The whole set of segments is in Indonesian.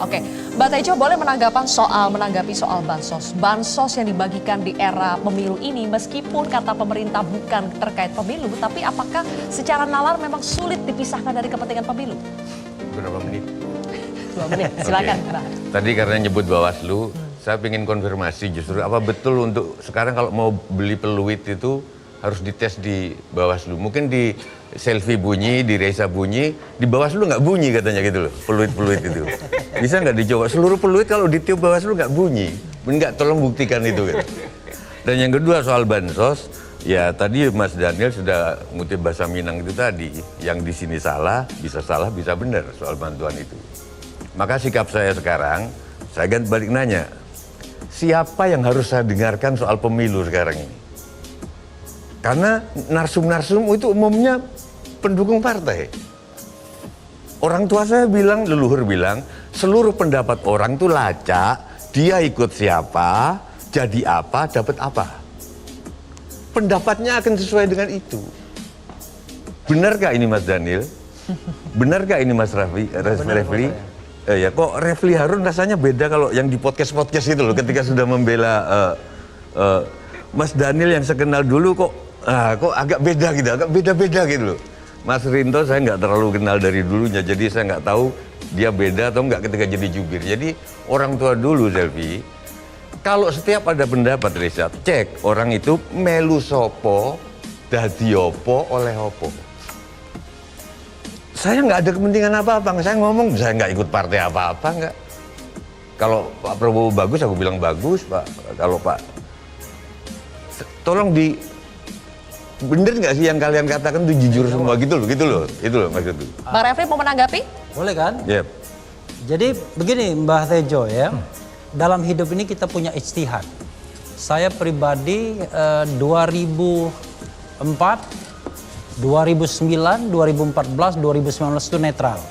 Oke, Mbak Tejo boleh menanggapi soal bansos. Bansos yang dibagikan di era pemilu ini meskipun kata pemerintah bukan terkait pemilu, tapi apakah secara nalar memang sulit dipisahkan dari kepentingan pemilu? Berapa menit? 2 menit, silakan. Mbak. Tadi karena nyebut Bawaslu, saya ingin konfirmasi justru apa betul untuk sekarang kalau mau beli peluit itu harus dites di Bawaslu. Mungkin di selfie bunyi, di Reza bunyi, di Bawaslu nggak bunyi katanya gitu loh, peluit-peluit itu. Bisa nggak dicoba? Seluruh peluit kalau ditiup Bawaslu nggak bunyi. Nggak, tolong buktikan itu gitu. Dan yang kedua soal bansos, ya tadi Mas Daniel sudah ngutip bahasa Minang itu tadi, yang di sini salah, bisa benar soal bantuan itu. Maka sikap saya sekarang, saya ganti balik nanya, siapa yang harus saya dengarkan soal pemilu sekarang ini? Karena narsum-narsum itu umumnya pendukung partai. Orang tua saya bilang, leluhur bilang, seluruh pendapat orang itu lacak, dia ikut siapa, jadi apa, dapat apa. Pendapatnya akan sesuai dengan itu. Benarkah ini Mas Daniel? Benarkah ini Mas Refli? Ya kok Refli Harun rasanya beda kalau yang di podcast-podcast itu loh, ketika sudah membela Mas Daniel yang saya kenal dulu kok agak beda gitu, agak beda-beda gitu loh. Mas Rinto saya nggak terlalu kenal dari dulunya, jadi saya nggak tahu dia beda atau nggak ketika jadi jubir. Jadi orang tua dulu Selvi, kalau setiap ada pendapat riset, cek orang itu melu sopo, dadi opo, oleh opo. Saya nggak ada kepentingan apa-apa, saya ngomong saya nggak ikut partai apa-apa nggak. Kalau Pak Prabowo bagus, aku bilang bagus Pak. Kalau Pak, tolong bener nggak sih yang kalian katakan itu jujur semua gitu loh itu loh maksudnya. Bang Refli mau menanggapi? Boleh kan? Yep. Jadi begini Mbah Tejo ya, dalam hidup ini kita punya ijtihad. Saya pribadi 2004, 2009, 2014, 2019 itu netral.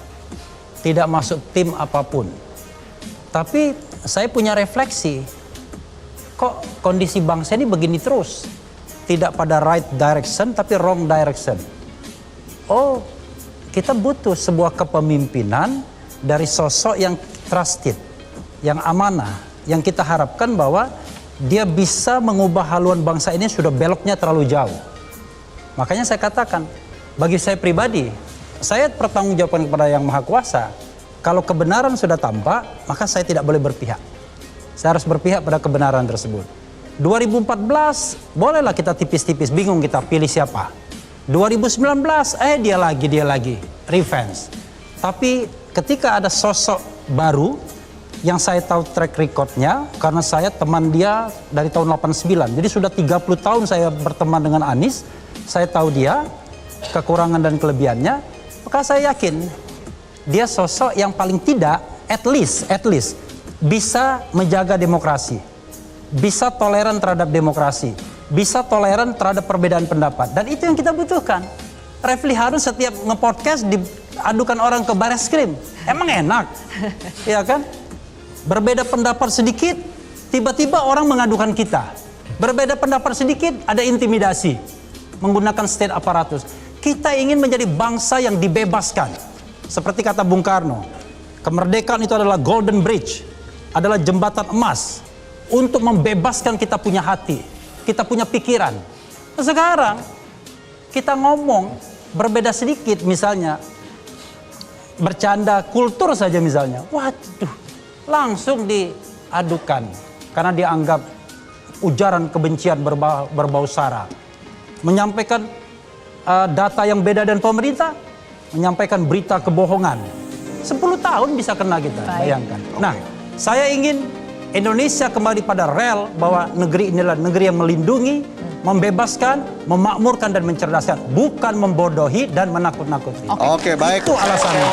Tidak masuk tim apapun. Tapi saya punya refleksi, kok kondisi bangsa ini begini terus? Tidak pada right direction tapi wrong direction. Oh, kita butuh sebuah kepemimpinan dari sosok yang trusted, yang amanah, yang kita harapkan bahwa dia bisa mengubah haluan bangsa ini sudah beloknya terlalu jauh. Makanya saya katakan, bagi saya pribadi, saya bertanggungjawabkan kepada Yang Maha Kuasa. Kalau kebenaran sudah tampak, maka saya tidak boleh berpihak. Saya harus berpihak pada kebenaran tersebut. 2014 bolehlah kita tipis-tipis bingung kita pilih siapa. 2019 dia lagi revenge. Tapi ketika ada sosok baru yang saya tahu track recordnya, karena saya teman dia dari tahun 89, jadi sudah 30 tahun saya berteman dengan Anies, saya tahu dia kekurangan dan kelebihannya, maka saya yakin dia sosok yang paling tidak at least bisa menjaga demokrasi, bisa toleran terhadap demokrasi, bisa toleran terhadap perbedaan pendapat. Dan itu yang kita butuhkan. Refli Harun setiap nge-podcast diadukan orang ke Bareskrim. Emang enak? Ya kan? Berbeda pendapat sedikit, tiba-tiba orang mengadukan kita. Berbeda pendapat sedikit, ada intimidasi. Menggunakan state aparatus. Kita ingin menjadi bangsa yang dibebaskan. Seperti kata Bung Karno, kemerdekaan itu adalah golden bridge, adalah jembatan emas untuk membebaskan kita punya hati, kita punya pikiran. Nah, sekarang kita ngomong berbeda sedikit, misalnya bercanda kultur saja misalnya, waduh, langsung diadukan karena dianggap ujaran kebencian berbau sara. Menyampaikan data yang beda dan pemerintah, menyampaikan berita kebohongan. 10 tahun bisa kena kita, bayangkan. Nah, saya ingin Indonesia kembali pada rel bahwa negeri inilah negeri yang melindungi, membebaskan, memakmurkan dan mencerdaskan, bukan membodohi dan menakut-nakuti. Oke, baik. Itu alasannya.